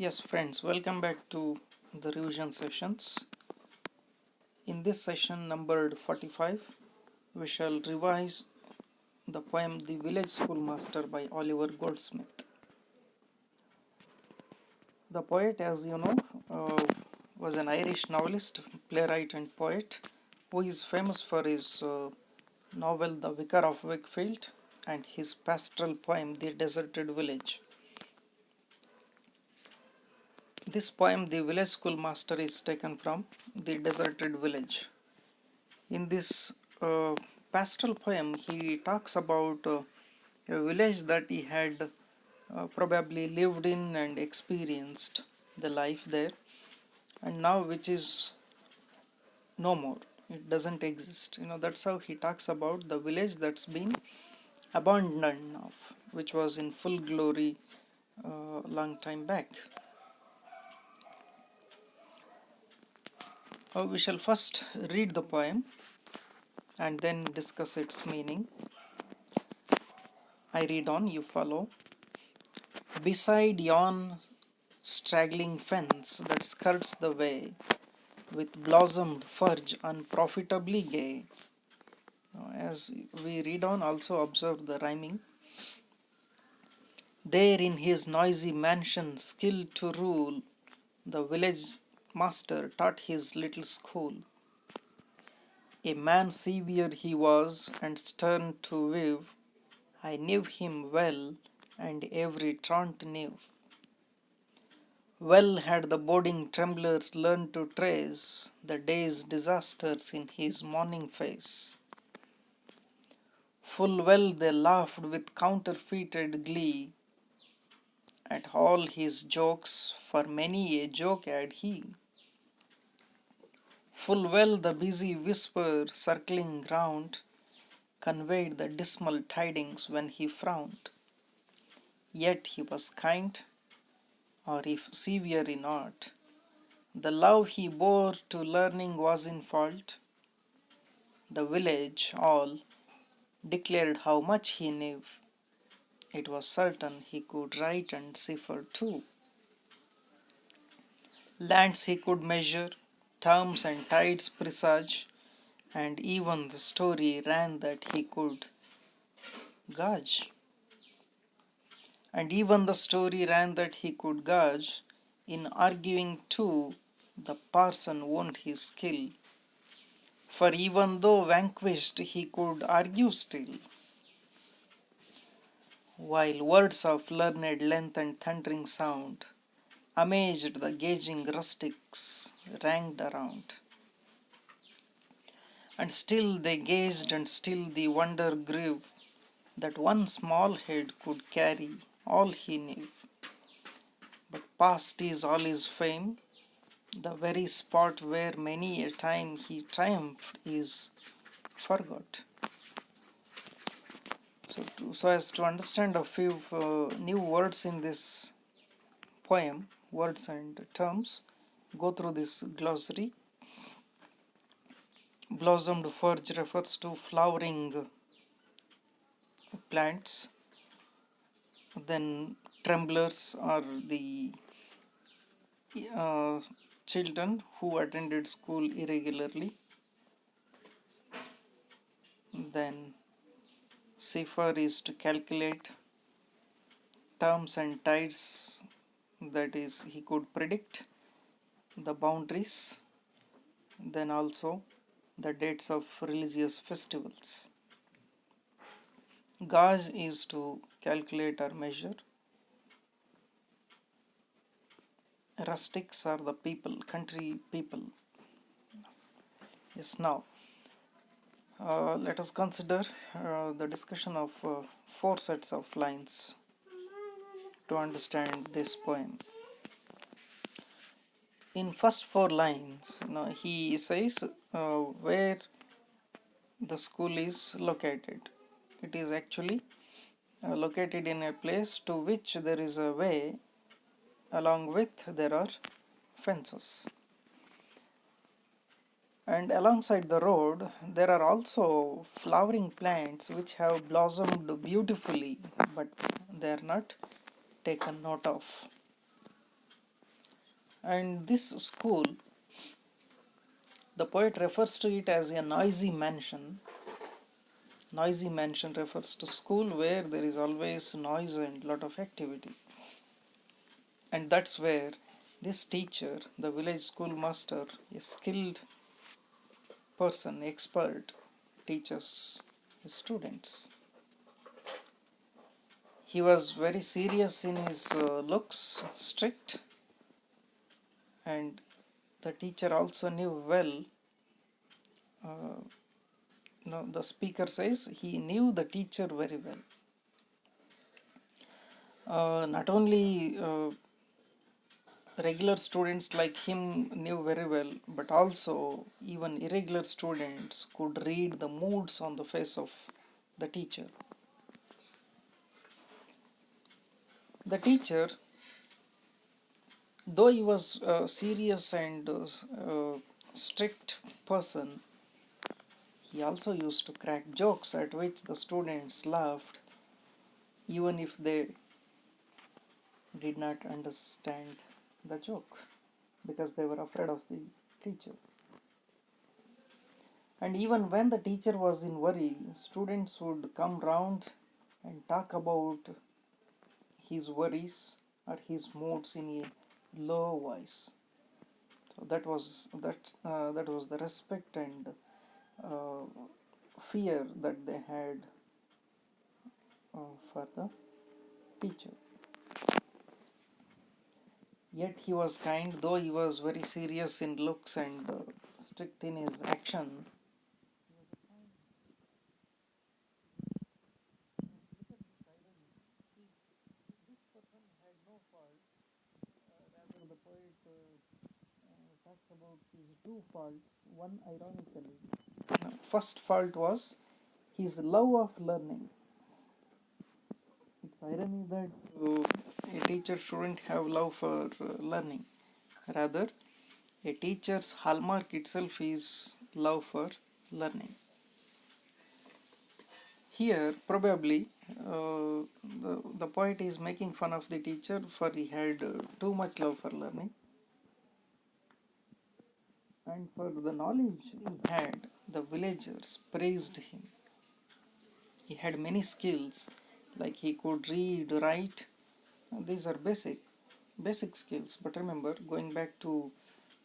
Yes, friends, welcome back to the revision sessions. In this session numbered 45, we shall revise the poem The Village Schoolmaster by Oliver Goldsmith. The poet, as you know, was an Irish novelist, playwright and poet who is famous for his novel The Vicar of Wakefield and his pastoral poem The Deserted Village. This poem, The Village Schoolmaster, is taken from The Deserted Village. In this pastoral poem, he talks about a village that he had probably lived in and experienced the life there, and now which is no more. It doesn't exist. That's how he talks about the village that's been abandoned now, which was in full glory long time back. We shall first read the poem and then discuss its meaning. I read on, you follow. Beside yon straggling fence that skirts the way, with blossomed furze unprofitably gay. As we read on, also observe the rhyming. There in his noisy mansion, skilled to rule, the village master taught his little school. A man severe he was, and stern to weave. I knew him well, and every trant knew. Well had the boding tremblers learned to trace the day's disasters in his morning face. Full well they laughed with counterfeited glee at all his jokes, for many a joke had he. Full well the busy whisper circling round conveyed the dismal tidings when he frowned. Yet he was kind, or if severe in art, the love he bore to learning was in fault. The village all declared how much he knew. It was certain he could write and cipher too. Lands he could measure, terms and tides presage, and even the story ran that he could gauge. And even the story ran that he could gauge. In arguing too, the parson owned his skill. For even though vanquished, he could argue still. While words of learned length and thundering sound amazed the gazing rustics ranged around. And still they gazed, and still the wonder grew that one small head could carry all he knew. But past is all his fame, the very spot where many a time he triumphed is forgot. So as to understand a few new words in this poem, words and terms, go through this glossary. Blossomed furze refers to flowering plants. Then tremblers are the children who attended school irregularly. Then cipher is to calculate. Terms and tides, that is, he could predict the boundaries. Then also the dates of religious festivals. Gauge is to calculate or measure. Rustics are the people, country people. Yes, now let us consider the discussion of 4 sets of lines to understand this poem. In first 4 lines, he says where the school is located. It is actually located in a place to which there is a way, along with there are fences. And alongside the road, there are also flowering plants which have blossomed beautifully, but they are not taken note of. And this school, the poet refers to it as a noisy mansion. Noisy mansion refers to school where there is always noise and lot of activity. And that's where this teacher, the village schoolmaster, a skilled person, expert, teaches his students. He was very serious in his looks, strict, and the teacher also knew well. The speaker says he knew the teacher very well. Not only regular students like him knew very well, but also even irregular students could read the moods on the face of the teacher. The teacher, though he was a serious and strict person, he also used to crack jokes at which the students laughed, even if they did not understand the joke, because they were afraid of the teacher. And even when the teacher was in worry, students would come round and talk about his worries or his moods in a low voice. So that was the respect and uh, fear that they had for the teacher. Yet he was kind, though he was very serious in looks and strict in his action. This person had no faults. Rather, the poet talks about his two faults. One, ironically, first fault was his love of learning. It's irony that a teacher shouldn't have love for learning. Rather, a teacher's hallmark itself is love for learning. Here, probably, the poet is making fun of the teacher for he had too much love for learning. And for the knowledge he had, the villagers praised him. He had many skills, like he could read, write. These are basic skills. But remember, going back to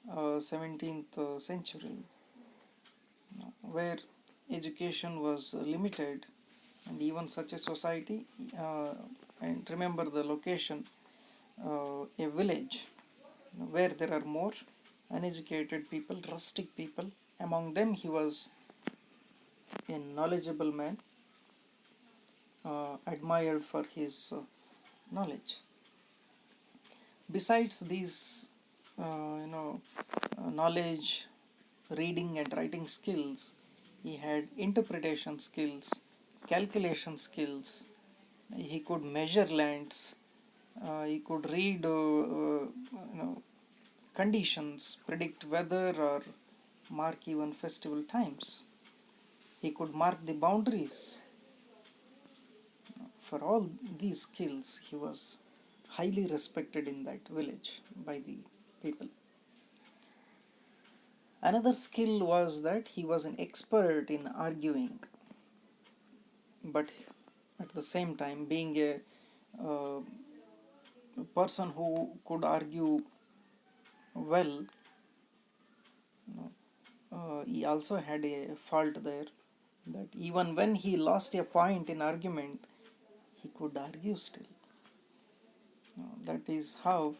17th century, where education was limited, and even such a society, and remember the location, a village where there are more uneducated people, rustic people. Among them he was a knowledgeable man, admired for his knowledge. Besides these knowledge, reading and writing skills, he had interpretation skills, calculation skills. He could measure lands. He could read conditions, predict weather, or mark even festival times. He could mark the boundaries. For all these skills, he was highly respected in that village by the people. Another skill was that he was an expert in arguing, but at the same time, being a person who could argue well, he also had a fault there, that even when he lost a point in argument, he could argue still. That is how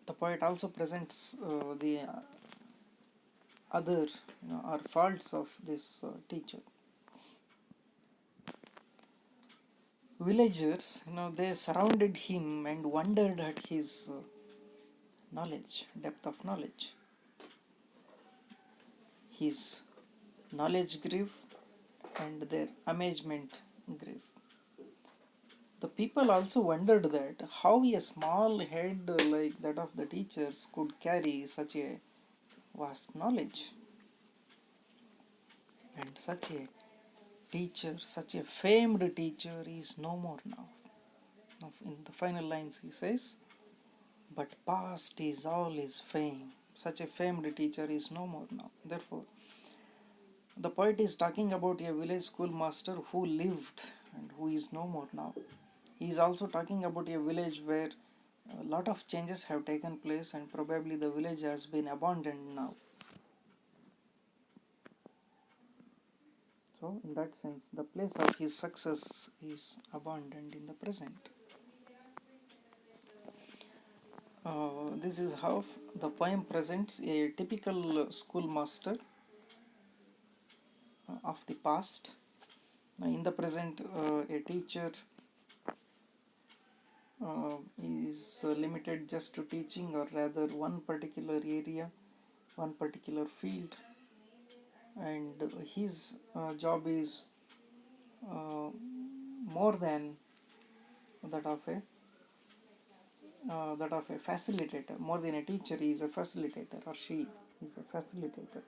the poet also presents the other or faults of this teacher. Villagers, they surrounded him and wondered at his knowledge, depth of knowledge. His knowledge grew and their amazement grew. The people also wondered that how a small head like that of the teachers could carry such a vast knowledge. And such a teacher, such a famed teacher is no more now. In the final lines he says, but past is all his fame. Such a famed teacher is no more now. Therefore, the poet is talking about a village schoolmaster who lived and who is no more now. He is also talking about a village where a lot of changes have taken place and probably the village has been abandoned now. So, in that sense, the place of his success is abandoned in the present. This is how the poem presents a typical schoolmaster of the past. In the present, a teacher is limited just to teaching, or rather one particular area, one particular field, and his job is more than that of a facilitator. More than a teacher, he is a facilitator, or she is a facilitator.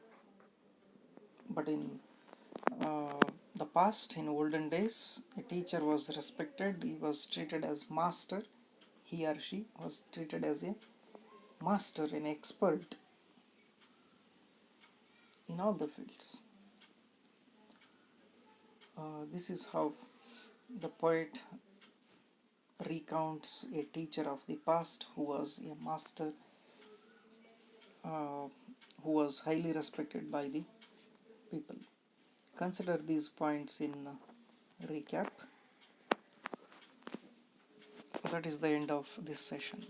But in the past, in olden days, a teacher was respected. He was treated as master. He or she was treated as a master, an expert in all the fields. This is how the poet recounts a teacher of the past who was a master, who was highly respected by the people. Consider these points in recap. That is the end of this session.